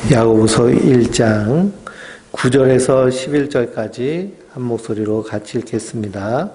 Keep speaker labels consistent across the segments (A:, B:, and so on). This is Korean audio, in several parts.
A: 야고보서 1장 9절에서 11절까지 한 목소리로 같이 읽겠습니다.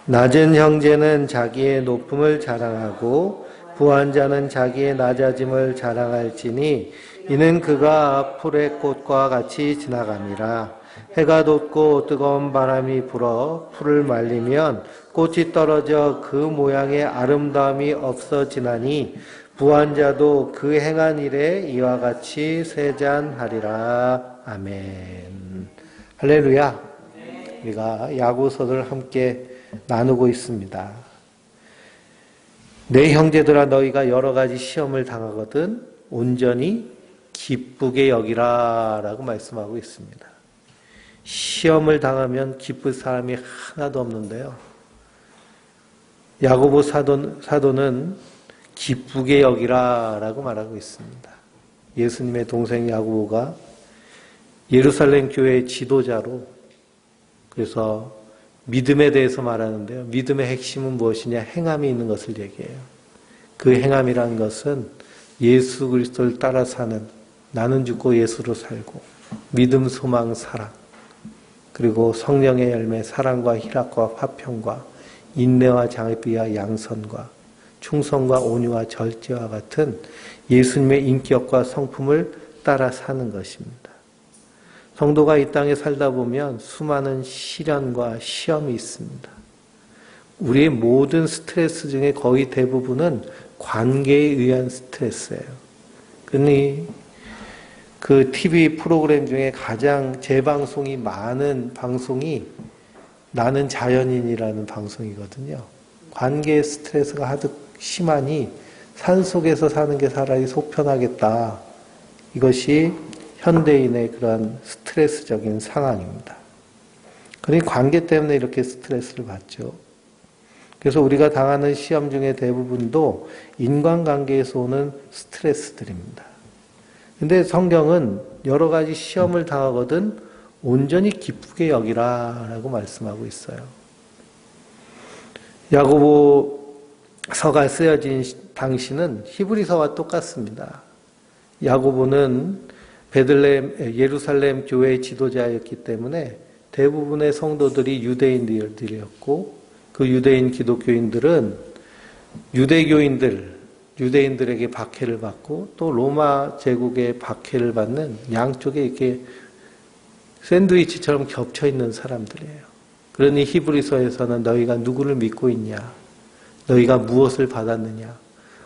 A: 낮은 형제는 자기의 높음을 자랑하고 부한 자는 자기의 낮아짐을 자랑할지니 이는 그가 풀의 꽃과 같이 지나감이라. 해가 돋고 뜨거운 바람이 불어 풀을 말리면 꽃이 떨어져 그 모양의 아름다움이 없어지나니 부한 자도 그 행한 일에 이와 같이 쇠잔하리라. 아멘. 할렐루야. 우리가 야고보서를 함께 나누고 있습니다. 내 형제들아, 너희가 여러 가지 시험을 당하거든 온전히 기쁘게 여기라 라고 말씀하고 있습니다. 시험을 당하면 기쁠 사람이 하나도 없는데요, 야고보 사도는 기쁘게 여기라 라고 말하고 있습니다. 예수님의 동생 야고보가 예루살렘 교회의 지도자로, 그래서 믿음에 대해서 말하는데요, 믿음의 핵심은 무엇이냐? 행함이 있는 것을 얘기해요. 그 행함이란 것은 예수 그리스도를 따라 사는, 나는 죽고 예수로 살고, 믿음, 소망, 사랑, 그리고 성령의 열매, 사랑과 희락과 화평과 인내와 자비와 양선과 충성과 온유와 절제와 같은 예수님의 인격과 성품을 따라 사는 것입니다. 성도가 이 땅에 살다 보면 수많은 시련과 시험이 있습니다. 우리의 모든 스트레스 중에 거의 대부분은 관계에 의한 스트레스예요. 그러니 그 TV 프로그램 중에 가장 재방송이 많은 방송이 나는 자연인이라는 방송이거든요. 관계의 스트레스가 하도 심하니 산속에서 사는 게 차라리 속편하겠다. 이것이 현대인의 그런 스트레스적인 상황입니다. 그러니 관계 때문에 이렇게 스트레스를 받죠. 그래서 우리가 당하는 시험 중에 대부분도 인간관계에서 오는 스트레스들입니다. 근데 성경은 여러 가지 시험을 당하거든 온전히 기쁘게 여기라 라고 말씀하고 있어요. 야고보서가 쓰여진 당시는 히브리서와 똑같습니다. 야고보는 예루살렘 교회의 지도자였기 때문에 대부분의 성도들이 유대인들이었고, 그 유대인 기독교인들은 유대인들에게 박해를 받고 또 로마 제국의 박해를 받는 양쪽에 이렇게 샌드위치처럼 겹쳐 있는 사람들이에요. 그러니 히브리서에서는 너희가 누구를 믿고 있냐? 너희가 무엇을 받았느냐?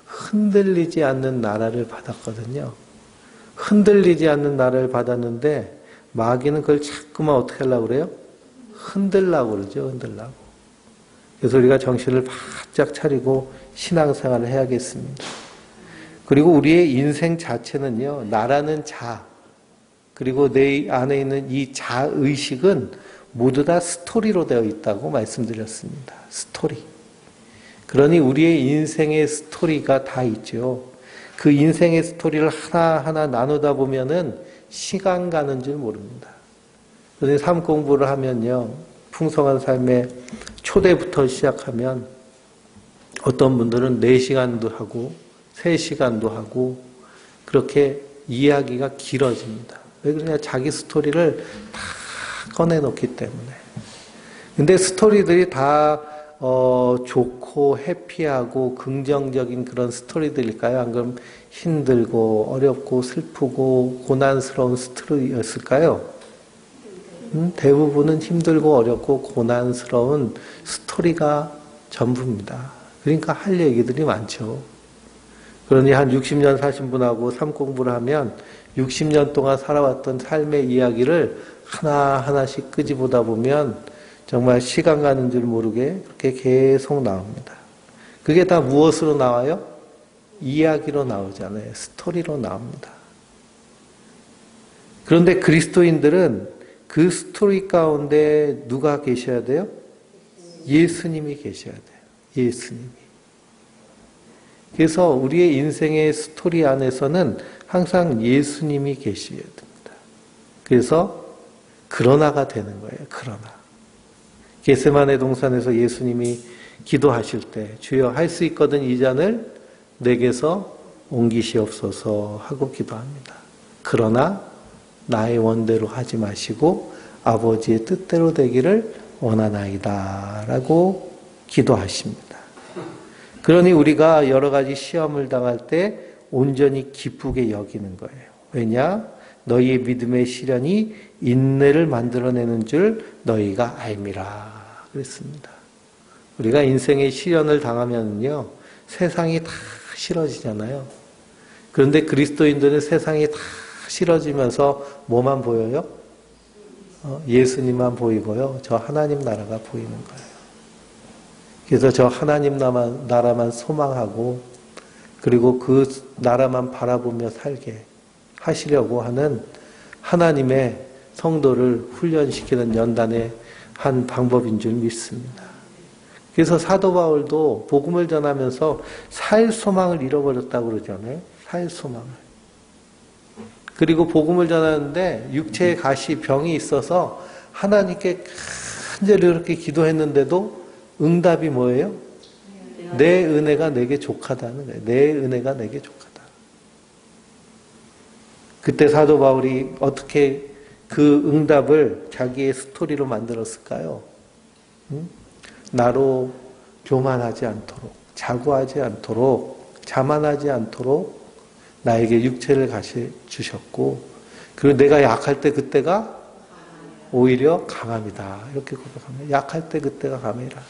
A: 흔들리지 않는 나라를 받았거든요. 흔들리지 않는 나라를 받았는데 마귀는 그걸 자꾸만 어떻게 하려고 그래요? 흔들라고 그러죠. 흔들라고. 그래서 우리가 정신을 바짝 차리고 신앙생활을 해야겠습니다. 그리고 우리의 인생 자체는요, 나라는 자, 그리고 내 안에 있는 이 자의식은 모두 다 스토리로 되어 있다고 말씀드렸습니다. 스토리. 그러니 우리의 인생의 스토리가 다 있죠. 그 인생의 스토리를 하나하나 나누다 보면은 시간 가는 줄 모릅니다. 그래서 삶 공부를 하면요, 풍성한 삶의 초대부터 시작하면 어떤 분들은 4시간도 하고 3시간도 하고 그렇게 이야기가 길어집니다. 왜 그러냐? 자기 스토리를 다 꺼내놓기 때문에. 근데 스토리들이 다 좋고 해피하고 긍정적인 그런 스토리들일까요? 안 그럼 힘들고 어렵고 슬프고 고난스러운 스토리였을까요? 대부분은 힘들고 어렵고 고난스러운 스토리가 전부입니다. 그러니까 할 얘기들이 많죠. 그러니 한 60년 사신 분하고 삶 공부를 하면 60년 동안 살아왔던 삶의 이야기를 하나하나씩 끄집어다 보면 정말 시간 가는 줄 모르게 그렇게 계속 나옵니다. 그게 다 무엇으로 나와요? 이야기로 나오잖아요. 스토리로 나옵니다. 그런데 그리스도인들은 그 스토리 가운데 누가 계셔야 돼요? 예수님이 계셔야 돼요. 예수님이. 그래서 우리의 인생의 스토리 안에서는 항상 예수님이 계셔야 됩니다. 그래서 그러나가 되는 거예요. 그러나. 겟세마네 동산에서 예수님이 기도하실 때 주여 할 수 있거든 이 잔을 내게서 옮기시옵소서 하고 기도합니다. 그러나 나의 원대로 하지 마시고 아버지의 뜻대로 되기를 원하나이다 라고 기도하십니다. 그러니 우리가 여러 가지 시험을 당할 때 온전히 기쁘게 여기는 거예요. 왜냐? 너희의 믿음의 시련이 인내를 만들어내는 줄 너희가 알미라 그랬습니다. 우리가 인생의 시련을 당하면요, 세상이 다 싫어지잖아요. 그런데 그리스도인들은 세상이 다 싫어지면서 뭐만 보여요? 예수님만 보이고요. 저 하나님 나라가 보이는 거예요. 그래서 저 하나님 나라만 소망하고 그리고 그 나라만 바라보며 살게 하시려고 하는 하나님의 성도를 훈련시키는 연단의 한 방법인 줄 믿습니다. 그래서 사도 바울도 복음을 전하면서 살 소망을 잃어버렸다고 그러잖아요. 살 소망을. 그리고 복음을 전하는데 육체의 가시 병이 있어서 하나님께 간절히 그렇게 기도했는데도 응답이 뭐예요? 내 은혜가 내게 족하다는 거예요. 내 은혜가 내게 족하다. 그때 사도 바울이 어떻게 그 응답을 자기의 스토리로 만들었을까요? 나로 교만하지 않도록, 자고하지 않도록, 자만하지 않도록 나에게 육체를 가시 주셨고, 그리고 내가 약할 때 그때가 오히려 강함이다. 이렇게 고백합니다. 약할 때 그때가 강함이라.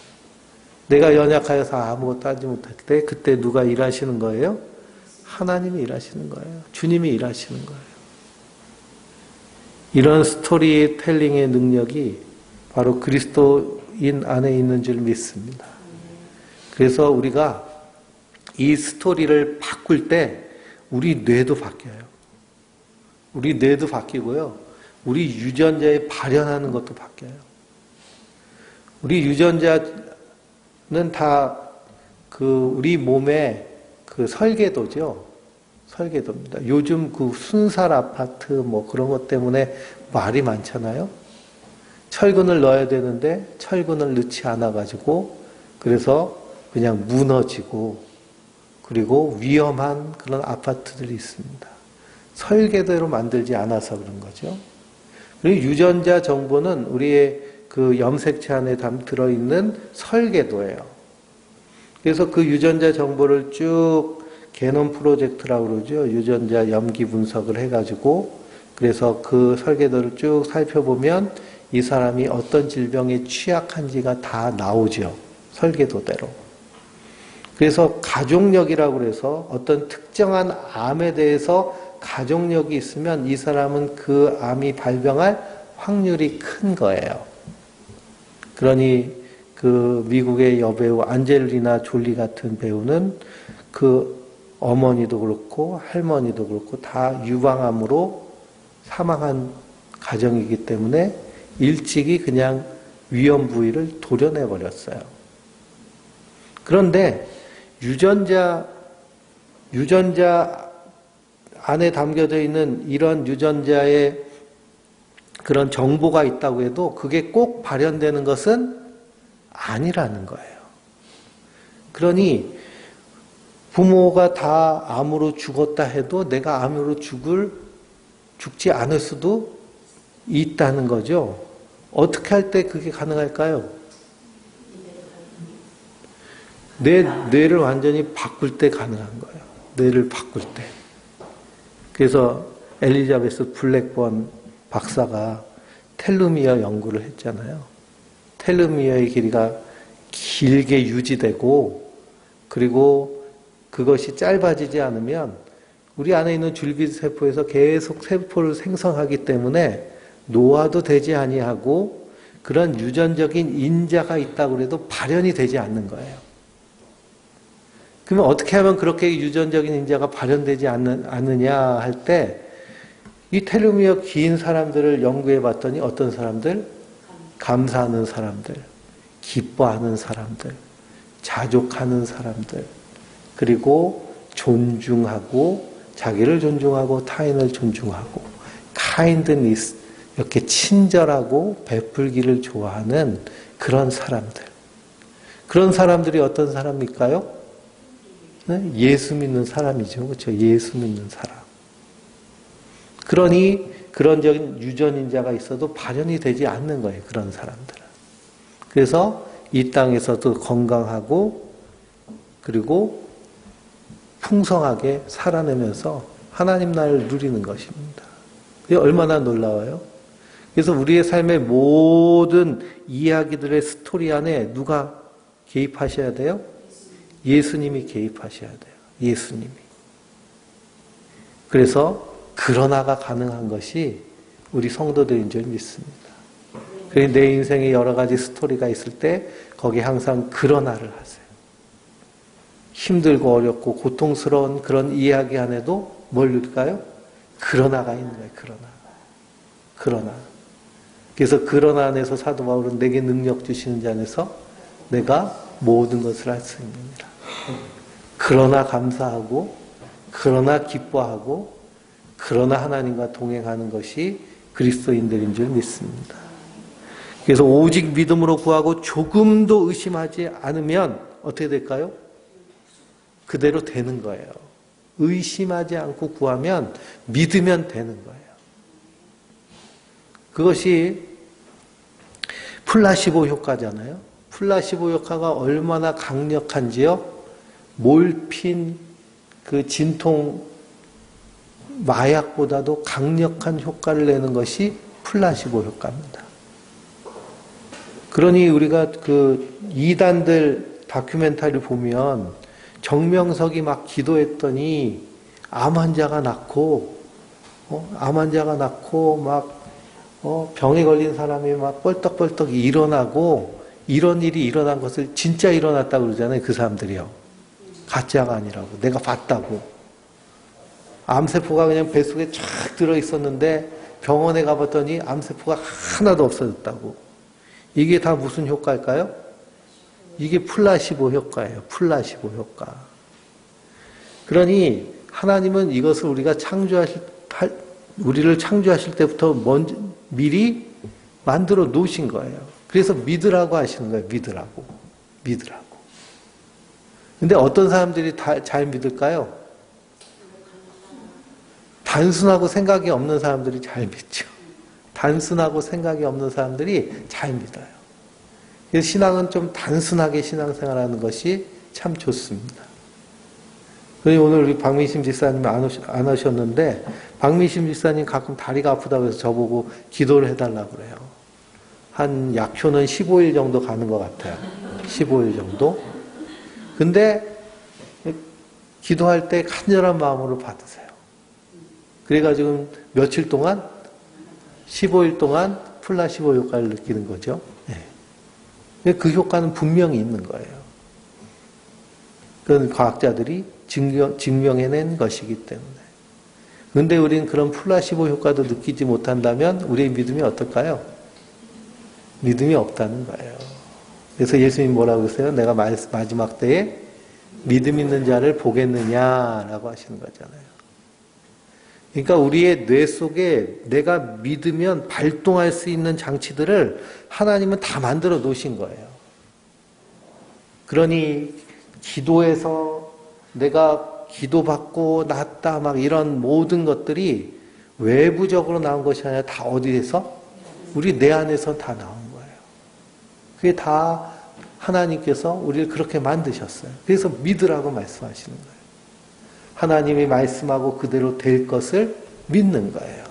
A: 내가 연약하여서 아무것도 하지 못할 때 그때 누가 일하시는 거예요? 하나님이 일하시는 거예요. 주님이 일하시는 거예요. 이런 스토리텔링의 능력이 바로 그리스도인 안에 있는 줄 믿습니다. 그래서 우리가 이 스토리를 바꿀 때 우리 뇌도 바뀌어요. 우리 뇌도 바뀌고요. 우리 유전자에 발현하는 것도 바뀌어요. 우리 유전자는 다 우리 몸의 설계도죠. 설계도입니다. 요즘 순살 아파트 그런 것 때문에 말이 많잖아요. 철근을 넣어야 되는데 철근을 넣지 않아가지고 그래서 그냥 무너지고 그리고 위험한 그런 아파트들이 있습니다. 설계대로 만들지 않아서 그런 거죠. 그리고 유전자 정보는 우리의 염색체 안에 들어있는 설계도예요. 그래서 그 유전자 정보를 쭉 게놈 프로젝트라고 그러죠. 유전자 염기 분석을 해가지고 그래서 그 설계도를 쭉 살펴보면 이 사람이 어떤 질병에 취약한지가 다 나오죠. 설계도대로. 그래서 가족력이라고 해서 어떤 특정한 암에 대해서 가족력이 있으면 이 사람은 그 암이 발병할 확률이 큰 거예요. 그러니 미국의 여배우 안젤리나 졸리 같은 배우는 어머니도 그렇고 할머니도 그렇고 다 유방암으로 사망한 가정이기 때문에 일찍이 그냥 위험 부위를 도려내 버렸어요. 그런데 유전자 안에 담겨져 있는 이런 유전자의 그런 정보가 있다고 해도 그게 꼭 발현되는 것은 아니라는 거예요. 그러니 부모가 다 암으로 죽었다 해도 내가 암으로 죽지 않을 수도 있다는 거죠. 어떻게 할 때 그게 가능할까요? 내 뇌를 완전히 바꿀 때 가능한 거예요. 뇌를 바꿀 때. 그래서 엘리자베스 블랙번 박사가 텔로미어 연구를 했잖아요. 텔로미어의 길이가 길게 유지되고 그리고 그것이 짧아지지 않으면 우리 안에 있는 줄기세포에서 계속 세포를 생성하기 때문에 노화도 되지 아니하고 그런 유전적인 인자가 있다고 해도 발현이 되지 않는 거예요. 그러면 어떻게 하면 그렇게 유전적인 인자가 발현되지 않느냐 할 때 이 텔로미어 긴 사람들을 연구해 봤더니 어떤 사람들? 감사하는 사람들, 기뻐하는 사람들, 자족하는 사람들, 그리고 존중하고 자기를 존중하고 타인을 존중하고 kindness 이렇게 친절하고 베풀기를 좋아하는 그런 사람들. 그런 사람들이 어떤 사람일까요? 네? 예수 믿는 사람이죠. 그렇죠? 예수 믿는 사람. 그러니 그런 유전인자가 있어도 발현이 되지 않는 거예요. 그런 사람들은. 그래서 이 땅에서도 건강하고 그리고 풍성하게 살아내면서 하나님 나라를 누리는 것입니다. 그게 얼마나 놀라워요? 그래서 우리의 삶의 모든 이야기들의 스토리 안에 누가 개입하셔야 돼요? 예수님이 개입하셔야 돼요. 예수님이. 그래서 그러나가 가능한 것이 우리 성도들인 줄 믿습니다. 그래서 내 인생에 여러 가지 스토리가 있을 때 거기에 항상 그러나를 하세요. 힘들고 어렵고 고통스러운 그런 이야기 안에도 뭘 넣을까요? 그러나가 있는 거예요. 그러나. 그래서 그러나 안에서 사도 바울은 내게 능력 주시는 자 안에서 내가 모든 것을 할 수 있느니라. 그러나 감사하고 그러나 기뻐하고 그러나 하나님과 동행하는 것이 그리스도인들인 줄 믿습니다. 그래서 오직 믿음으로 구하고 조금도 의심하지 않으면 어떻게 될까요? 그대로 되는 거예요. 의심하지 않고 구하면 믿으면 되는 거예요. 그것이 플라시보 효과잖아요. 플라시보 효과가 얼마나 강력한지요. 몰핀 그 진통 마약보다도 강력한 효과를 내는 것이 플라시보 효과입니다. 그러니 우리가 그 이단들 다큐멘터리 보면 정명석이 막 기도했더니 암 환자가 낫고 막 병에 걸린 사람이 막 뻘떡뻘떡 일어나고 이런 일이 일어난 것을 진짜 일어났다고 그러잖아요. 그 사람들이요. 가짜가 아니라고. 내가 봤다고. 암세포가 그냥 뱃속에 쫙 들어있었는데 병원에 가봤더니 암세포가 하나도 없어졌다고. 이게 다 무슨 효과일까요? 이게 플라시보 효과예요. 플라시보 효과. 그러니 하나님은 이것을 우리를 창조하실 때부터 미리 만들어 놓으신 거예요. 그래서 믿으라고 하시는 거예요. 믿으라고. 근데 어떤 사람들이 잘 믿을까요? 단순하고 생각이 없는 사람들이 잘 믿죠. 단순하고 생각이 없는 사람들이 잘 믿어요. 그래서 신앙은 좀 단순하게 신앙생활하는 것이 참 좋습니다. 그래서 오늘 우리 박민심 집사님 안 오셨는데 박민심 집사님 가끔 다리가 아프다고 해서 저보고 기도를 해달라고 그래요. 한 약효는 15일 정도 가는 것 같아요. 15일 정도. 근데 기도할 때 간절한 마음으로 받으세요. 그래가지고 며칠 동안 15일 동안 플라시보 효과를 느끼는 거죠. 네. 그 효과는 분명히 있는 거예요. 그건 과학자들이 증명해낸 것이기 때문에. 그런데 우리는 그런 플라시보 효과도 느끼지 못한다면 우리의 믿음이 어떨까요? 믿음이 없다는 거예요. 그래서 예수님이 뭐라고 그러세요? 내가 마지막 때에 믿음 있는 자를 보겠느냐라고 하시는 거잖아요. 그러니까 우리의 뇌 속에 내가 믿으면 발동할 수 있는 장치들을 하나님은 다 만들어 놓으신 거예요. 그러니 기도해서 내가 기도받고 낫다 막 이런 모든 것들이 외부적으로 나온 것이 아니라 다 어디에서? 우리 내 안에서 다 나온 거예요. 그게 다 하나님께서 우리를 그렇게 만드셨어요. 그래서 믿으라고 말씀하시는 거예요. 하나님이 말씀하고 그대로 될 것을 믿는 거예요.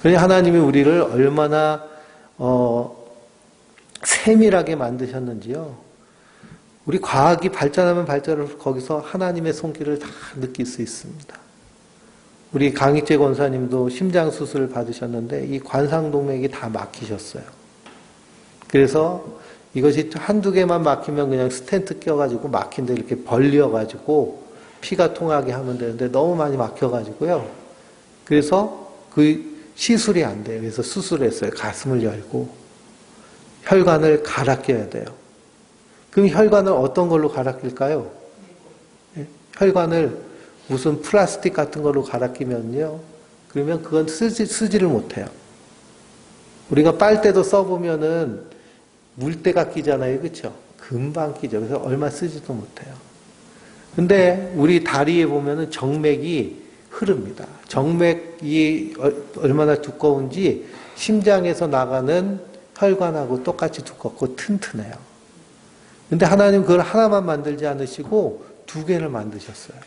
A: 그러니 하나님이 우리를 얼마나 세밀하게 만드셨는지요. 우리 과학이 발전하면 발전할수록 거기서 하나님의 손길을 다 느낄 수 있습니다. 우리 강익재 권사님도 심장 수술을 받으셨는데 이 관상동맥이 다 막히셨어요. 그래서 이것이 한두 개만 막히면 그냥 스텐트 껴가지고 막힌데 이렇게 벌려가지고 피가 통하게 하면 되는데 너무 많이 막혀가지고요. 그래서 그 시술이 안 돼요. 그래서 수술했어요. 가슴을 열고 혈관을 갈아 껴야 돼요. 그럼 혈관을 어떤 걸로 갈아 낄까요? 혈관을 무슨 플라스틱 같은 걸로 갈아 끼면요. 그러면 그건 쓰지를 못해요. 우리가 빨대도 써보면은 물때가 끼잖아요. 그렇죠? 금방 끼죠. 그래서 얼마 쓰지도 못해요. 근데 우리 다리에 보면은 정맥이 흐릅니다. 정맥이 얼마나 두꺼운지 심장에서 나가는 혈관하고 똑같이 두껍고 튼튼해요. 근데 하나님 그걸 하나만 만들지 않으시고 두 개를 만드셨어요.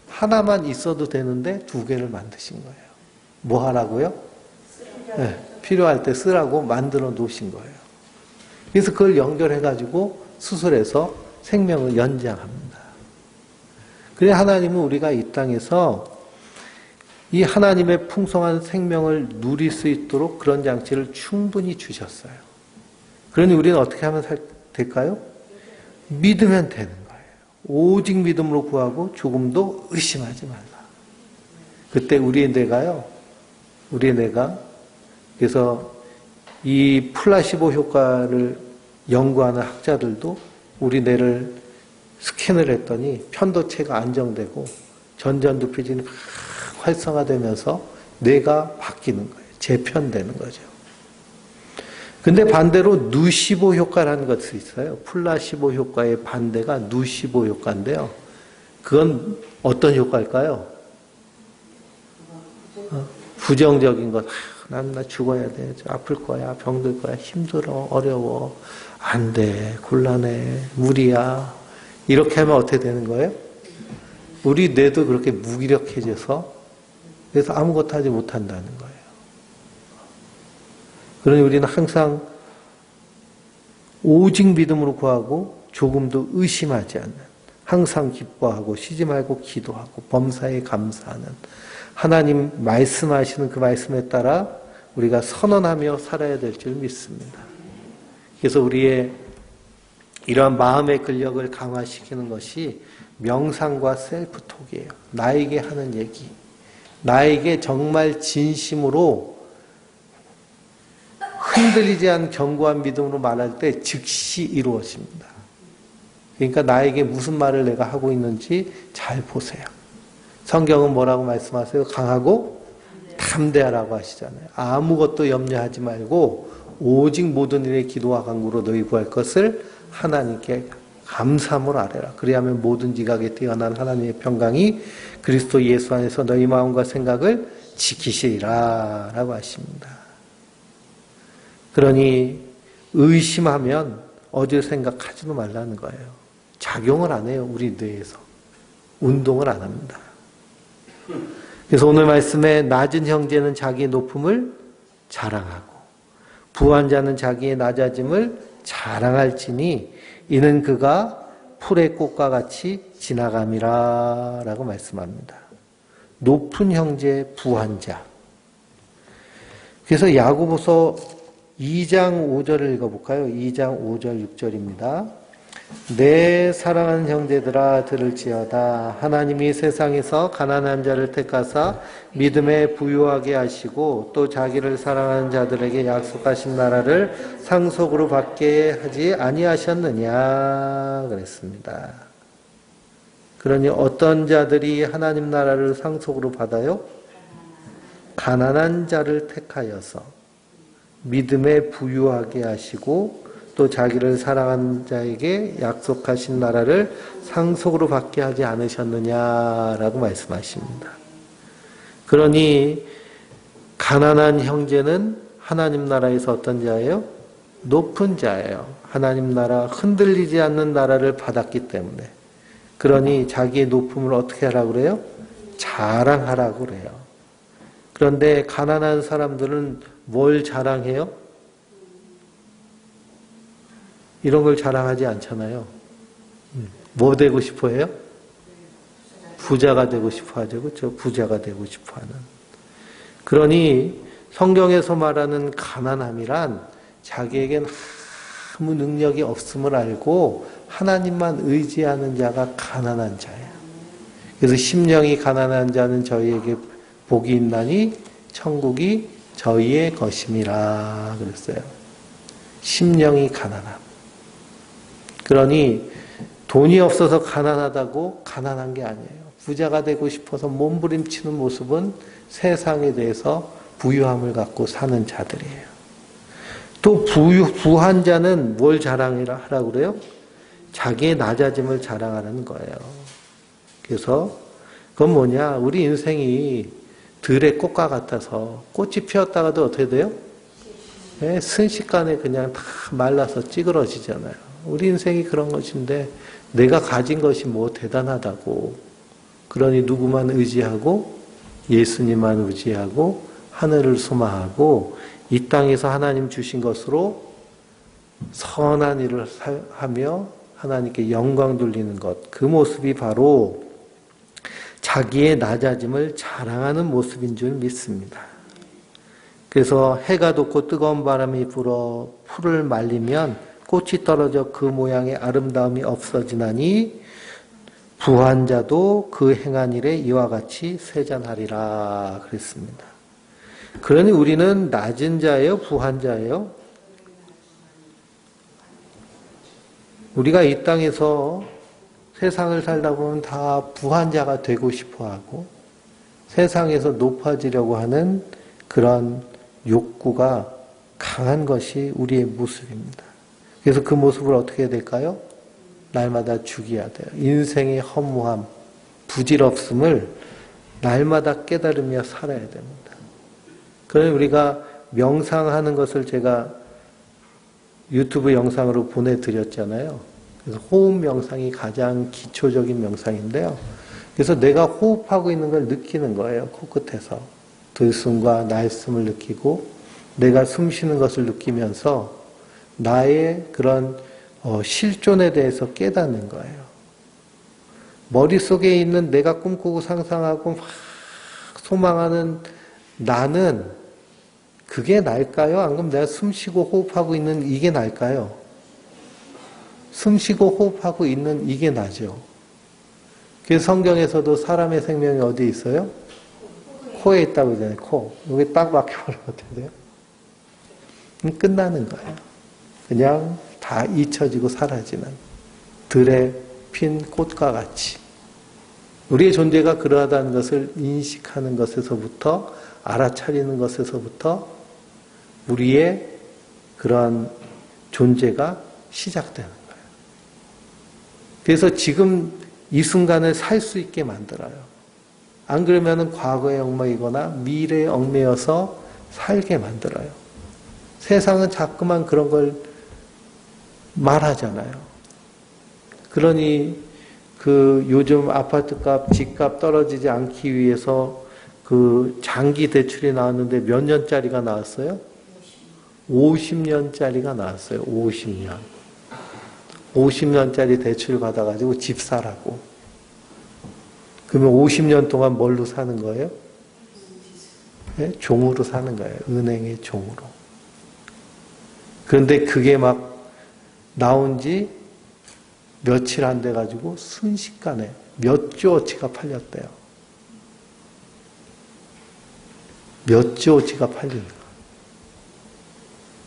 A: 하나만 있어도 되는데 두 개를 만드신 거예요. 뭐 하라고요? 네, 필요할 때 쓰라고 만들어 놓으신 거예요. 그래서 그걸 연결해가지고 수술해서 생명을 연장합니다. 그래서 하나님은 우리가 이 땅에서 이 하나님의 풍성한 생명을 누릴 수 있도록 그런 장치를 충분히 주셨어요. 그러니 우리는 어떻게 하면 될까요? 믿으면 되는 거예요. 오직 믿음으로 구하고 조금도 의심하지 말라. 그때 우리의 뇌가 그래서 이 플라시보 효과를 연구하는 학자들도 우리 뇌를 스캔을 했더니 편도체가 안정되고 전두필진이 막 활성화되면서 뇌가 바뀌는 거예요. 재편되는 거죠. 근데 반대로 누시보 효과라는 것이 있어요. 플라시보 효과의 반대가 누시보 효과인데요. 그건 어떤 효과일까요? 부정적인 것. 나 죽어야 돼. 아플 거야. 병들 거야. 힘들어. 어려워. 안 돼. 곤란해. 무리야. 이렇게 하면 어떻게 되는 거예요? 우리 뇌도 그렇게 무기력해져서 그래서 아무것도 하지 못한다는 거예요. 그러니 우리는 항상 오직 믿음으로 구하고 조금도 의심하지 않는, 항상 기뻐하고 쉬지 말고 기도하고 범사에 감사하는, 하나님 말씀하시는 그 말씀에 따라 우리가 선언하며 살아야 될 줄 믿습니다. 그래서 우리의 이러한 마음의 근력을 강화시키는 것이 명상과 셀프톡이에요. 나에게 하는 얘기. 나에게 정말 진심으로 흔들리지 않은 견고한 믿음으로 말할 때 즉시 이루어집니다. 그러니까 나에게 무슨 말을 내가 하고 있는지 잘 보세요. 성경은 뭐라고 말씀하세요? 강하고 담대하라고 하시잖아요. 아무것도 염려하지 말고 오직 모든 일에 기도와 간구로 너희 구할 것을 하나님께 감사함으로 아뢰라. 그리하면 모든 지각에 뛰어난 하나님의 평강이 그리스도 예수 안에서 너희 마음과 생각을 지키시리라 라고 하십니다. 그러니 의심하면 어제 생각하지도 말라는 거예요. 작용을 안 해요. 우리 뇌에서. 운동을 안 합니다. 그래서 오늘 말씀에 낮은 형제는 자기의 높음을 자랑하고 부한 자는 자기의 낮아짐을 자랑할지니 이는 그가 풀의 꽃과 같이 지나감이라 라고 말씀합니다. 높은 형제, 부한 자. 그래서 야고보서 2장 5절을 읽어볼까요? 2장 5절 6절입니다. 내 사랑하는 형제들아 들을지어다. 하나님이 세상에서 가난한 자를 택하사 믿음에 부유하게 하시고 또 자기를 사랑하는 자들에게 약속하신 나라를 상속으로 받게 하지 아니하셨느냐 그랬습니다. 그러니 어떤 자들이 하나님 나라를 상속으로 받아요? 가난한 자를 택하여서 믿음에 부유하게 하시고 또 자기를 사랑하는 자에게 약속하신 나라를 상속으로 받게 하지 않으셨느냐라고 말씀하십니다. 그러니 가난한 형제는 하나님 나라에서 어떤 자예요? 높은 자예요. 하나님 나라, 흔들리지 않는 나라를 받았기 때문에. 그러니 자기의 높음을 어떻게 하라고 그래요? 자랑하라고 그래요. 그런데 가난한 사람들은 뭘 자랑해요? 이런 걸 자랑하지 않잖아요. 뭐 되고 싶어 해요? 부자가 되고 싶어 하죠. 그렇죠? 부자가 되고 싶어 하는. 그러니 성경에서 말하는 가난함이란 자기에겐 아무 능력이 없음을 알고 하나님만 의지하는 자가 가난한 자예요. 그래서 심령이 가난한 자는 저희에게 복이 있나니 천국이 저희의 것임이라 그랬어요. 심령이 가난함. 그러니 돈이 없어서 가난하다고 가난한 게 아니에요. 부자가 되고 싶어서 몸부림치는 모습은 세상에 대해서 부유함을 갖고 사는 자들이에요. 또 부한 자는 뭘 자랑하라고 그래요? 자기의 낮아짐을 자랑하는 거예요. 그래서 그건 뭐냐? 우리 인생이 들의 꽃과 같아서 꽃이 피었다가도 어떻게 돼요? 네, 순식간에 그냥 다 말라서 찌그러지잖아요. 우리 인생이 그런 것인데 내가 가진 것이 뭐 대단하다고. 그러니 누구만 의지하고 예수님만 의지하고 하늘을 소망하고 이 땅에서 하나님 주신 것으로 선한 일을 하며 하나님께 영광 돌리는 것. 그 모습이 바로 자기의 낮아짐을 자랑하는 모습인 줄 믿습니다. 그래서 해가 돋고 뜨거운 바람이 불어 풀을 말리면 꽃이 떨어져 그 모양의 아름다움이 없어지나니 부한 자도 그 행한 일에 이와 같이 쇠잔하리라 그랬습니다. 그러니 우리는 낮은 자예요? 부한 자예요? 우리가 이 땅에서 세상을 살다 보면 다 부한 자가 되고 싶어 하고 세상에서 높아지려고 하는 그런 욕구가 강한 것이 우리의 모습입니다. 그래서 그 모습을 어떻게 해야 될까요? 날마다 죽여야 돼요. 인생의 허무함, 부질없음을 날마다 깨달으며 살아야 됩니다. 그러니 우리가 명상하는 것을 제가 유튜브 영상으로 보내드렸잖아요. 그래서 호흡 명상이 가장 기초적인 명상인데요. 그래서 내가 호흡하고 있는 걸 느끼는 거예요. 코끝에서. 들숨과 날숨을 느끼고 내가 숨 쉬는 것을 느끼면서 나의 그런 실존에 대해서 깨닫는 거예요. 머릿속에 있는 내가 꿈꾸고 상상하고 막 소망하는 나는 그게 날까요? 안 그러면 내가 숨 쉬고 호흡하고 있는 이게 날까요? 숨 쉬고 호흡하고 있는 이게 나죠. 그래서 성경에서도 사람의 생명이 어디 있어요? 코에 있다고 그러잖아요. 코. 여기 딱 막혀버리면 어떻게 돼요? 끝나는 거예요. 그냥 다 잊혀지고 사라지는 들에 핀 꽃과 같이. 우리의 존재가 그러하다는 것을 인식하는 것에서부터 알아차리는 것에서부터 우리의 그러한 존재가 시작되는 거예요. 그래서 지금 이 순간을 살 수 있게 만들어요. 안 그러면 과거에 얽매이거나 미래에 얽매여서 살게 만들어요. 세상은 자꾸만 그런 걸 말하잖아요. 그러니 그 요즘 아파트값, 집값 떨어지지 않기 위해서 그 장기 대출이 나왔는데 몇 년짜리가 나왔어요? 50년짜리가 나왔어요. 50년. 50년짜리 대출 받아가지고 집 사라고. 그러면 50년 동안 뭘로 사는 거예요? 네? 종으로 사는 거예요. 은행의 종으로. 그런데 그게 막 나온 지 며칠 안 돼가지고 순식간에 몇 조어치가 팔렸대요. 몇 조어치가 팔리는 거예요.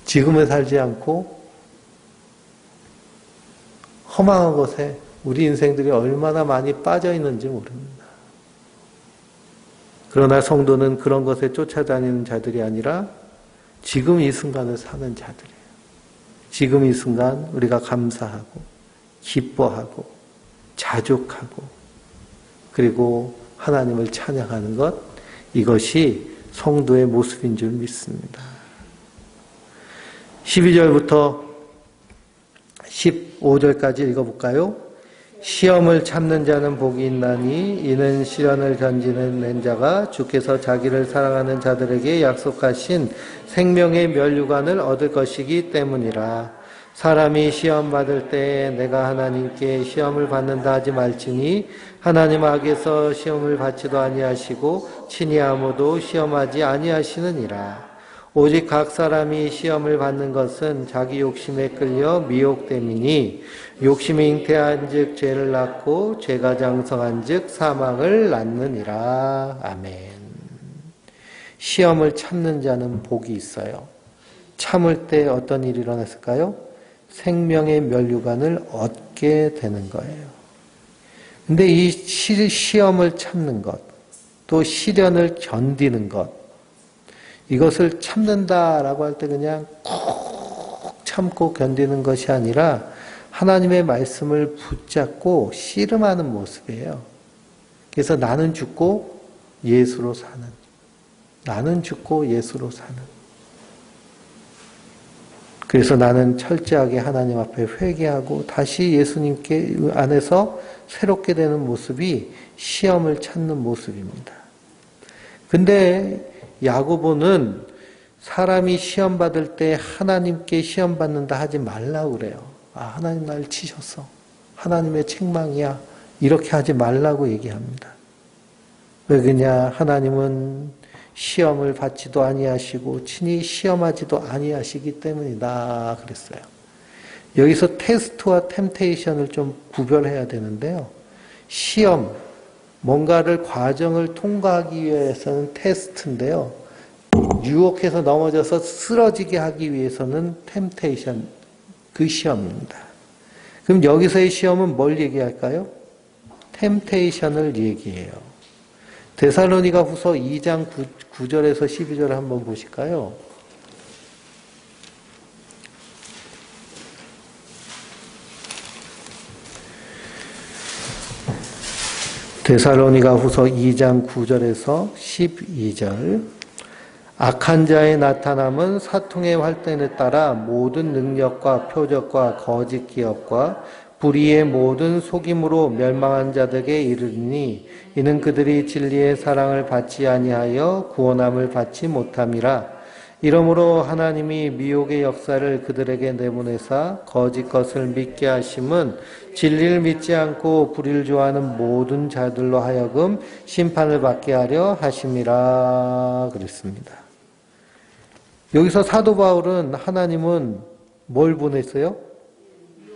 A: 지금을 살지 않고 허망한 것에 우리 인생들이 얼마나 많이 빠져 있는지 모릅니다. 그러나 성도는 그런 것에 쫓아다니는 자들이 아니라 지금 이 순간을 사는 자들이에요. 지금 이 순간 우리가 감사하고 기뻐하고 자족하고 그리고 하나님을 찬양하는 것, 이것이 성도의 모습인 줄 믿습니다. 12절부터 15절까지 읽어볼까요? 시험을 참는 자는 복이 있나니 이는 시련을 견디는 낸 자가 주께서 자기를 사랑하는 자들에게 약속하신 생명의 면류관을 얻을 것이기 때문이라. 사람이 시험 받을 때 내가 하나님께 시험을 받는다 하지 말지니 하나님 악에서 시험을 받지도 아니하시고 친히 아무도 시험하지 아니하시느니라. 오직 각 사람이 시험을 받는 것은 자기 욕심에 끌려 미혹됨이니 욕심이 잉태한 즉 죄를 낳고 죄가 장성한 즉 사망을 낳느니라. 아멘. 시험을 참는 자는 복이 있어요. 참을 때 어떤 일이 일어났을까요? 생명의 면류관을 얻게 되는 거예요. 근데 이 시험을 참는 것, 또 시련을 견디는 것, 이것을 참는다라고 할 때 그냥 꾹 참고 견디는 것이 아니라 하나님의 말씀을 붙잡고 씨름하는 모습이에요. 그래서 나는 죽고 예수로 사는. 나는 죽고 예수로 사는. 그래서 나는 철저하게 하나님 앞에 회개하고 다시 예수님께 안에서 새롭게 되는 모습이 시험을 찾는 모습입니다. 근데 야고보는 사람이 시험 받을 때 하나님께 시험 받는다 하지 말라고 그래요. 하나님 날 치셨어. 하나님의 책망이야. 이렇게 하지 말라고 얘기합니다. 왜 그러냐? 하나님은 시험을 받지도 아니하시고 친히 시험하지도 아니하시기 때문이다 그랬어요. 여기서 테스트와 템테이션을 좀 구별해야 되는데요. 시험, 뭔가를 과정을 통과하기 위해서는 테스트인데요. 유혹해서 넘어져서 쓰러지게 하기 위해서는 템테이션, 그 시험입니다. 그럼 여기서의 시험은 뭘 얘기할까요? 템테이션을 얘기해요. 데살로니가 후서 2장 9절에서 12절을 한번 보실까요? 데살로니가 후서 2장 9절에서 12절. 악한 자의 나타남은 사통의 활동에 따라 모든 능력과 표적과 거짓 기업과 불의의 모든 속임으로 멸망한 자들에게 이르니 이는 그들이 진리의 사랑을 받지 아니하여 구원함을 받지 못함이라. 이러므로 하나님이 미혹의 역사를 그들에게 내보내사 거짓 것을 믿게 하심은 진리를 믿지 않고 불의를 좋아하는 모든 자들로 하여금 심판을 받게 하려 하심이라 그랬습니다. 여기서 사도 바울은 하나님은 뭘 보냈어요?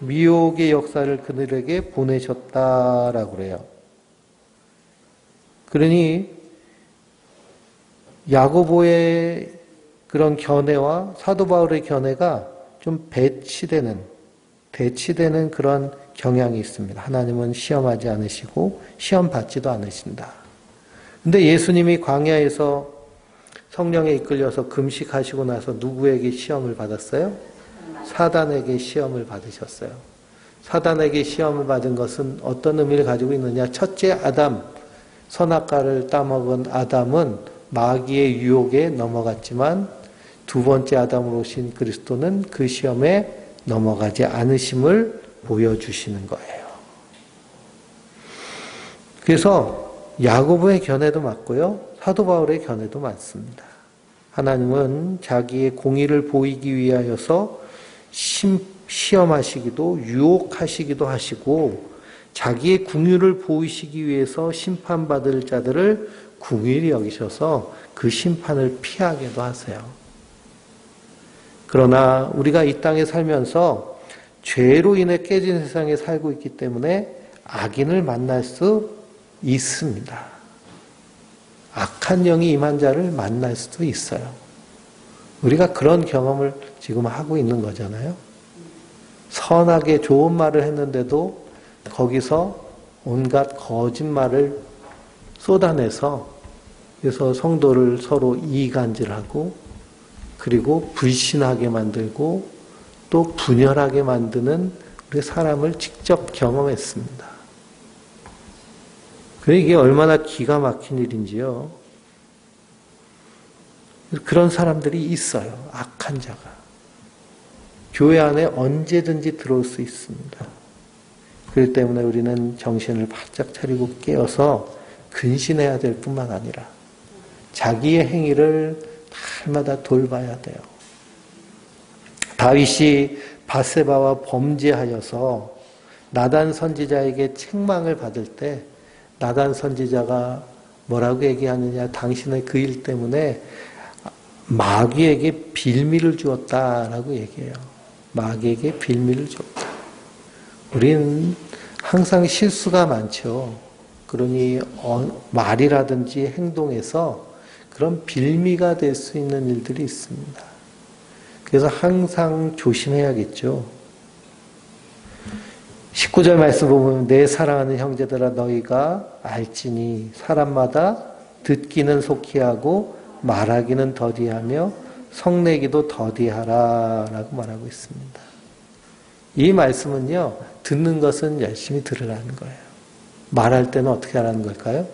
A: 미혹의 역사를 그들에게 보내셨다라고 그래요. 그러니 야고보의 그런 견해와 사도 바울의 견해가 좀 대치되는 그런 경향이 있습니다. 하나님은 시험하지 않으시고 시험 받지도 않으신다. 근데 예수님이 광야에서 성령에 이끌려서 금식하시고 나서 누구에게 시험을 받았어요? 사단에게 시험을 받으셨어요. 사단에게 시험을 받은 것은 어떤 의미를 가지고 있느냐? 첫째 아담, 선악과를 따먹은 아담은 마귀의 유혹에 넘어갔지만 두 번째 아담으로 오신 그리스도는 그 시험에 넘어가지 않으심을 보여주시는 거예요. 그래서 야고보의 견해도 맞고요. 사도 바울의 견해도 맞습니다. 하나님은 자기의 공의를 보이기 위하여서 시험하시기도 유혹하시기도 하시고 자기의 궁유를 보이시기 위해서 심판받을 자들을 궁일히 여기셔서 그 심판을 피하게도 하세요. 그러나 우리가 이 땅에 살면서 죄로 인해 깨진 세상에 살고 있기 때문에 악인을 만날 수 있습니다. 악한 영이 임한 자를 만날 수도 있어요. 우리가 그런 경험을 지금 하고 있는 거잖아요. 선하게 좋은 말을 했는데도 거기서 온갖 거짓말을 쏟아내서 그래서 성도를 서로 이간질하고 그리고 불신하게 만들고 또 분열하게 만드는 우리 사람을 직접 경험했습니다. 그러니까 이게 얼마나 기가 막힌 일인지요. 그런 사람들이 있어요. 악한 자가. 교회 안에 언제든지 들어올 수 있습니다. 그렇기 때문에 우리는 정신을 바짝 차리고 깨어서 근신해야 될 뿐만 아니라 자기의 행위를 날마다 돌봐야 돼요. 다윗이 밧세바와 범죄하여서 나단 선지자에게 책망을 받을 때 나단 선지자가 뭐라고 얘기하느냐? 당신의 그 일 때문에 마귀에게 빌미를 주었다라고 얘기해요. 마귀에게 빌미를 줬다. 우리는 항상 실수가 많죠. 그러니 말이라든지 행동에서 그런 빌미가 될 수 있는 일들이 있습니다. 그래서 항상 조심해야겠죠. 19절 말씀 보면 내 사랑하는 형제들아 너희가 알지니 사람마다 듣기는 속히 하고 말하기는 더디하며 성내기도 더디하라 라고 말하고 있습니다. 이 말씀은요. 듣는 것은 열심히 들으라는 거예요. 말할 때는 어떻게 하라는 걸까요?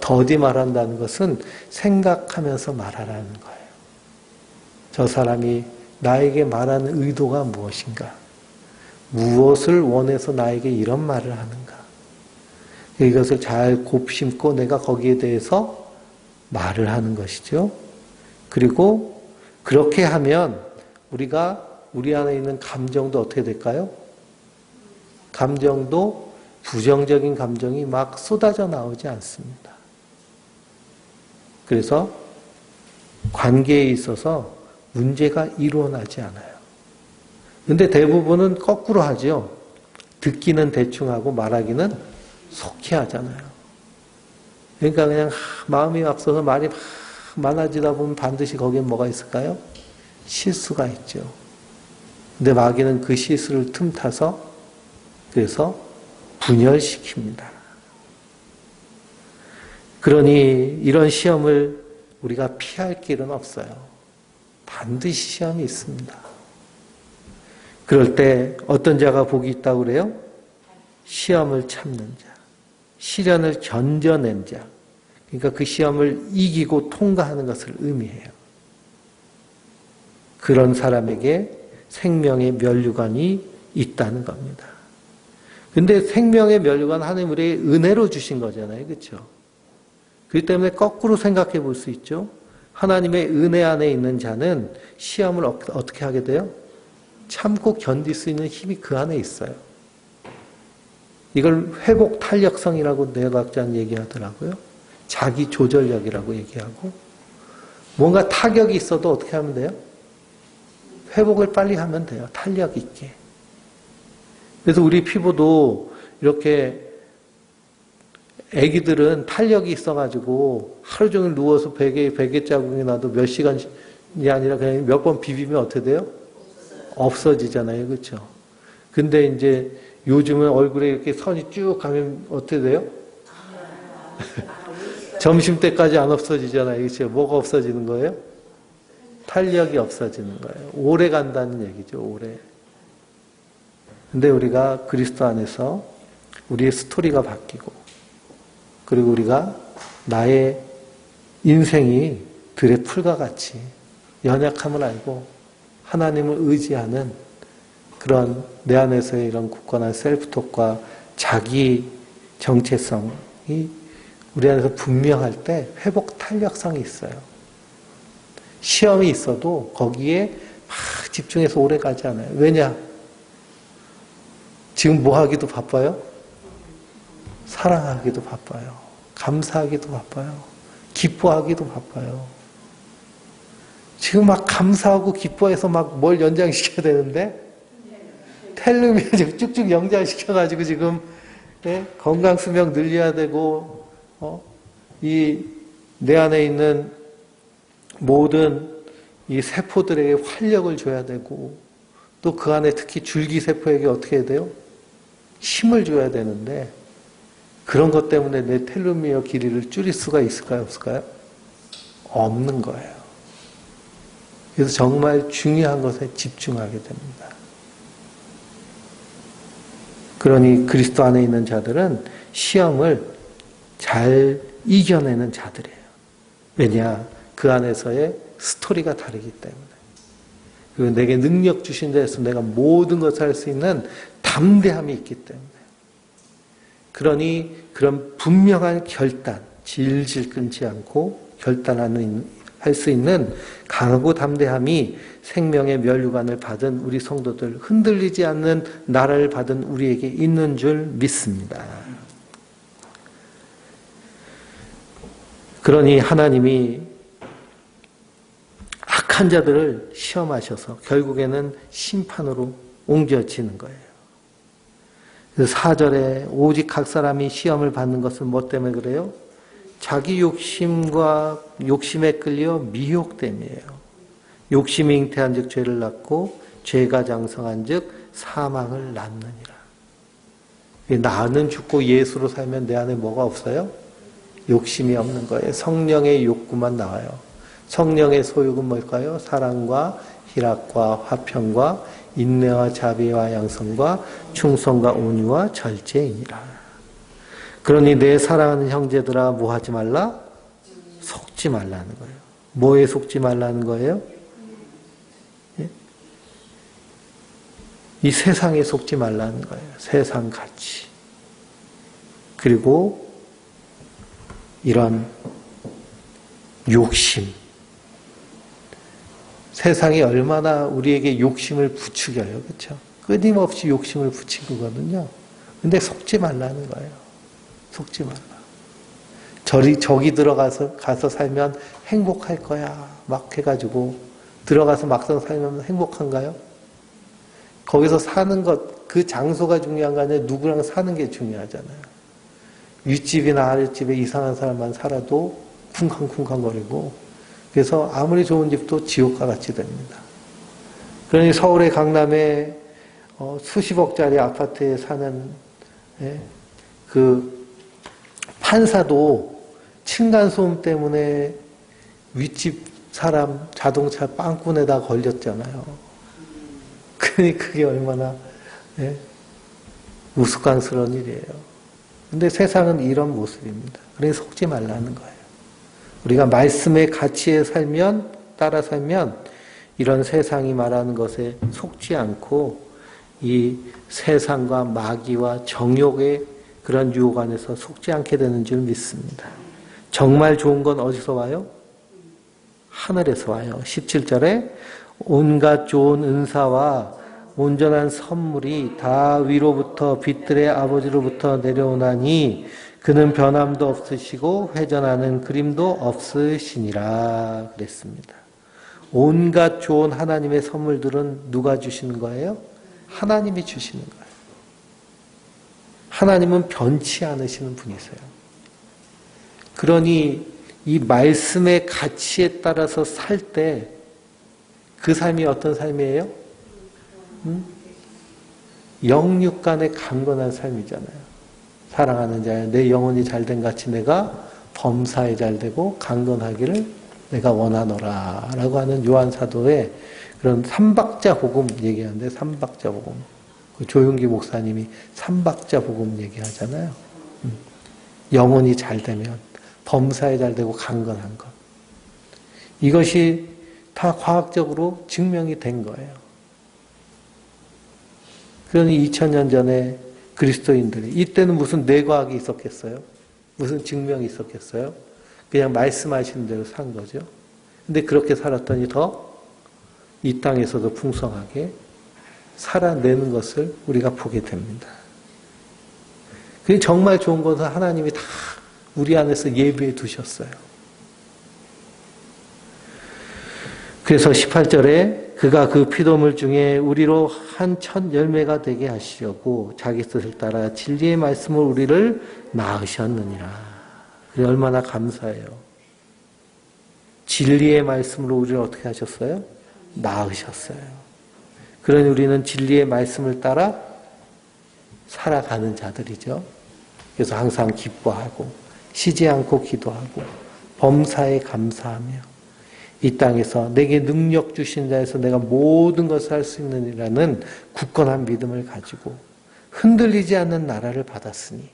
A: 더디 말한다는 것은 생각하면서 말하라는 거예요. 저 사람이 나에게 말하는 의도가 무엇인가? 무엇을 원해서 나에게 이런 말을 하는가? 이것을 잘 곱씹고 내가 거기에 대해서 말을 하는 것이죠. 그리고 그렇게 하면 우리 안에 있는 감정도 어떻게 될까요? 감정도 부정적인 감정이 막 쏟아져 나오지 않습니다. 그래서 관계에 있어서 문제가 일어나지 않아요. 근데 대부분은 거꾸로 하죠. 듣기는 대충 하고 말하기는 속히 하잖아요. 그러니까 그냥 마음이 앞서서 말이 많아지다 보면 반드시 거기에 뭐가 있을까요? 실수가 있죠. 근데 마귀는 그 실수를 틈타서 그래서 분열시킵니다. 그러니 이런 시험을 우리가 피할 길은 없어요. 반드시 시험이 있습니다. 그럴 때 어떤 자가 복이 있다고 그래요? 시험을 참는 자, 시련을 견뎌낸 자. 그러니까 그 시험을 이기고 통과하는 것을 의미해요. 그런 사람에게 생명의 면류관이 있다는 겁니다. 근데 생명의 면류관 하나님 우리에게 은혜로 주신 거잖아요. 그렇죠? 그렇기 때문에 거꾸로 생각해 볼 수 있죠. 하나님의 은혜 안에 있는 자는 시험을 어떻게 하게 돼요? 참고 견딜 수 있는 힘이 그 안에 있어요. 이걸 회복 탄력성이라고 뇌과학자는 얘기하더라고요. 자기 조절력이라고 얘기하고 뭔가 타격이 있어도 어떻게 하면 돼요? 회복을 빨리 하면 돼요. 탄력 있게. 그래서 우리 피부도 이렇게 아기들은 탄력이 있어가지고 하루 종일 누워서 베개 자국이 나도 몇 시간이 아니라 그냥 몇 번 비비면 어떻게 돼요? 없어지잖아요. 그렇죠? 근데 이제 요즘은 얼굴에 이렇게 선이 쭉 가면 어떻게 돼요? 점심때까지 안 없어지잖아요. 그렇죠? 뭐가 없어지는 거예요? 탄력이 없어지는 거예요. 오래 간다는 얘기죠. 오래. 근데 우리가 그리스도 안에서 우리의 스토리가 바뀌고 그리고 우리가 나의 인생이 들의 풀과 같이 연약함을 알고 하나님을 의지하는 그런 내 안에서의 이런 굳건한 셀프톡과 자기 정체성이 우리 안에서 분명할 때 회복 탄력성이 있어요. 시험이 있어도 거기에 막 집중해서 오래 가지 않아요. 왜냐? 지금 뭐 하기도 바빠요? 사랑하기도 바빠요. 감사하기도 바빠요. 기뻐하기도 바빠요. 지금 막 감사하고 기뻐해서 막 뭘 연장시켜야 되는데 텔레비전 지금 쭉쭉 연장시켜가지고 지금 건강 수명 늘려야 되고 이 내 안에 있는 모든 이 세포들에게 활력을 줘야 되고 또 그 안에 특히 줄기세포에게 어떻게 해야 돼요? 힘을 줘야 되는데 그런 것 때문에 내 텔로미어 길이를 줄일 수가 있을까요? 없을까요? 없는 거예요. 그래서 정말 중요한 것에 집중하게 됩니다. 그러니 그리스도 안에 있는 자들은 시험을 잘 이겨내는 자들이에요. 왜냐? 그 안에서의 스토리가 다르기 때문에. 그리고 내게 능력 주신 데에서 내가 모든 것을 할 수 있는 담대함이 있기 때문에. 그러니 그런 분명한 결단, 질질 끊지 않고 할 수 있는 강하고 담대함이 생명의 면류관을 받은 우리 성도들, 흔들리지 않는 나라를 받은 우리에게 있는 줄 믿습니다. 그러니 하나님이 악한 자들을 시험하셔서 결국에는 심판으로 옮겨지는 거예요. 4절에 오직 각 사람이 시험을 받는 것은 뭐 때문에 그래요? 자기 욕심과 욕심에 끌려 미혹됨이에요. 욕심이 잉태한 즉 죄를 낳고 죄가 장성한 즉 사망을 낳느니라. 나는 죽고 예수로 살면 내 안에 뭐가 없어요? 욕심이 없는 거예요. 성령의 욕구만 나와요. 성령의 소욕은 뭘까요? 사랑과 희락과 화평과 인내와 자비와 양성과 충성과 온유와 절제이니라. 그러니 내 사랑하는 형제들아 뭐 하지 말라? 속지 말라는 거예요. 뭐에 속지 말라는 거예요? 예? 이 세상에 속지 말라는 거예요. 세상 가치. 그리고 이런 욕심. 세상이 얼마나 우리에게 욕심을 부추겨요. 그렇죠? 끊임없이 욕심을 부추기거든요. 근데 속지 말라는 거예요. 속지 말라. 저기 가서 살면 행복할 거야. 막 해가지고 들어가서 막상 살면 행복한가요? 거기서 사는 것, 그 장소가 중요한 거 아니라 누구랑 사는 게 중요하잖아요. 윗집이나 아랫집에 이상한 사람만 살아도 쿵쾅쿵쾅거리고 그래서 아무리 좋은 집도 지옥과 같이 됩니다. 그러니 서울의 강남에 수십억짜리 아파트에 사는 그 판사도 층간소음 때문에 윗집 사람 자동차 빵꾼에다 걸렸잖아요. 그러니 그게 얼마나 우스꽝스러운 일이에요. 근데 세상은 이런 모습입니다. 그래서 속지 말라는 거예요. 우리가 말씀의 가치에 따라 살면 이런 세상이 말하는 것에 속지 않고 이 세상과 마귀와 정욕의 그런 유혹 안에서 속지 않게 되는 줄 믿습니다. 정말 좋은 건 어디서 와요? 하늘에서 와요. 17절에 온갖 좋은 은사와 온전한 선물이 다 위로부터 빛들의 아버지로부터 내려오나니 그는 변함도 없으시고 회전하는 그림도 없으시니라 그랬습니다. 온갖 좋은 하나님의 선물들은 누가 주시는 거예요? 하나님이 주시는 거예요. 하나님은 변치 않으시는 분이세요. 그러니 이 말씀의 가치에 따라서 살 때 그 삶이 어떤 삶이에요? 영육간의 강건한 삶이잖아요. 사랑하는 자여 내 영혼이 잘된 같이 내가 범사에 잘되고 강건하기를 내가 원하노라 라고 하는 요한사도의 그런 삼박자 복음 얘기하는데 삼박자 복음. 조용기 목사님이 삼박자 복음 얘기하잖아요. 영혼이 잘되면 범사에 잘되고 강건한 것. 이것이 다 과학적으로 증명이 된 거예요. 그러니 2000년 전에 그리스도인들이 이때는 무슨 뇌과학이 있었겠어요? 무슨 증명이 있었겠어요? 그냥 말씀하시는 대로 산 거죠. 근데 그렇게 살았더니 더 이 땅에서도 풍성하게 살아내는 것을 우리가 보게 됩니다. 그게 정말 좋은 것은 하나님이 다 우리 안에서 예비해 두셨어요. 그래서 18절에 그가 그 피조물 중에 우리로 한 첫 열매가 되게 하시려고 자기 뜻을 따라 진리의 말씀을 우리를 낳으셨느니라. 그게 얼마나 감사해요. 진리의 말씀으로 우리를 어떻게 하셨어요? 낳으셨어요. 그러니 우리는 진리의 말씀을 따라 살아가는 자들이죠. 그래서 항상 기뻐하고 쉬지 않고 기도하고 범사에 감사하며 이 땅에서 내게 능력 주신 자에서 내가 모든 것을 할 수 있느니라는 굳건한 믿음을 가지고 흔들리지 않는 나라를 받았으니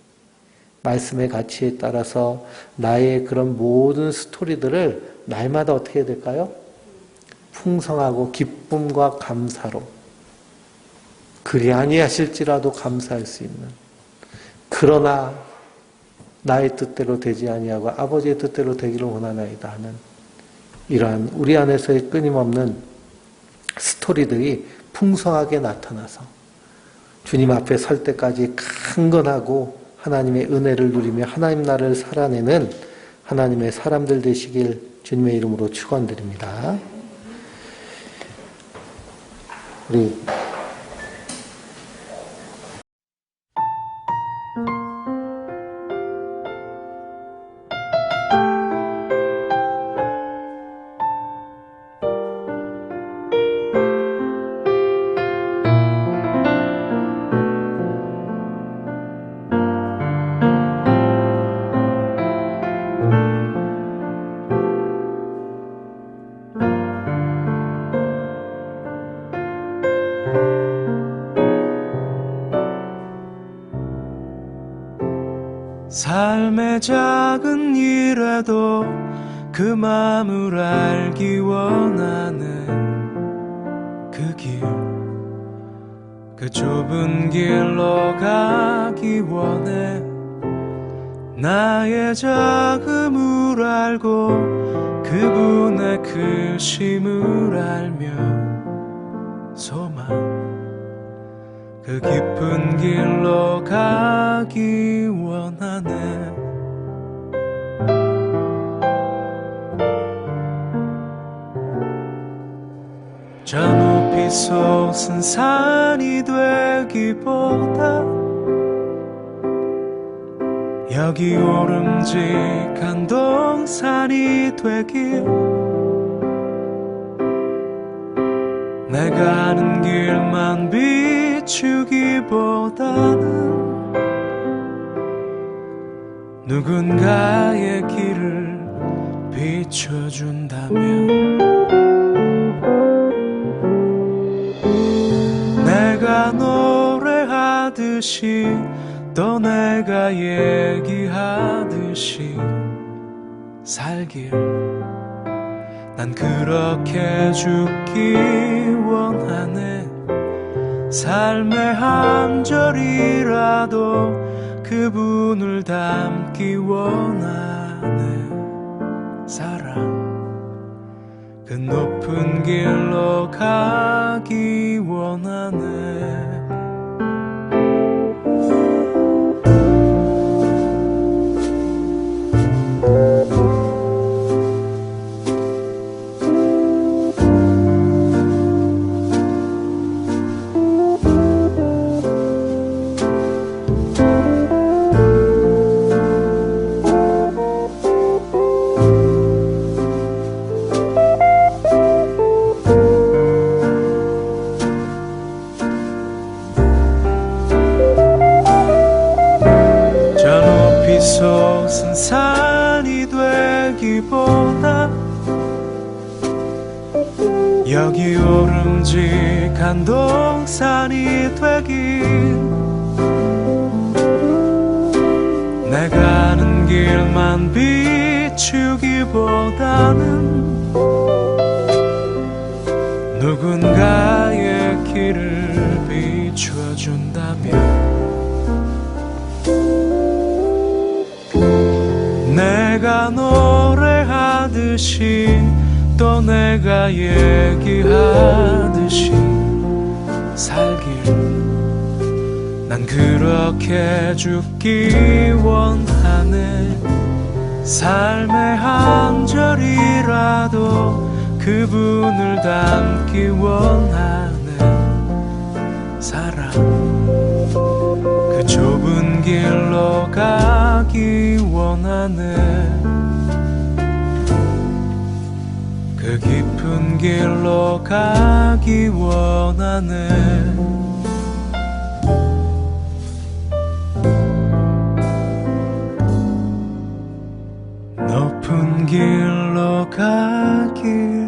A: 말씀의 가치에 따라서 나의 그런 모든 스토리들을 날마다 어떻게 해야 될까요? 풍성하고 기쁨과 감사로 그리 아니하실지라도 감사할 수 있는 그러나 나의 뜻대로 되지 아니하고 아버지의 뜻대로 되기를 원하나이다 하는 이러한 우리 안에서의 끊임없는 스토리들이 풍성하게 나타나서 주님 앞에 설 때까지 강건하고 하나님의 은혜를 누리며 하나님 나라를 살아내는 하나님의 사람들 되시길 주님의 이름으로 축원드립니다. 우리
B: 삶의 작은 일에도 그 맘을 알기 원하는 그 길, 그 좁은 길로 가기 원해. 나의 작음을 알고 그분의 크심을 알며 소망, 그 깊은 길로 가기 원하네. 저 높이 솟은 산이 되기보다 여기 오름직한 동산이 되길, 내가 아는 길만 비추기보다는 누군가의 길을 비춰준다면, 내가 노래하듯이 또 내가 얘기하듯이 살길, 난 그렇게 죽기 원하네. 삶의 한 절이라도 그분을 닮기 원하네. 사랑, 그 높은 길로 가기 원하네. 솟은 산이 되기보다 여기 오름직한 동산이 되길, 내가 아는 길만 비추기보다는 누군가의 길을 비춰준다면, 내가 노래하듯이 또 내가 얘기하듯이 살길, 난 그렇게 죽기 원하네. 삶의 한 절이라도 그분을 닮기 원하네. 사랑, 그 좁은 길로 가기 원하네. 그 깊은 길로 가기 원하네. 높은 길로 가길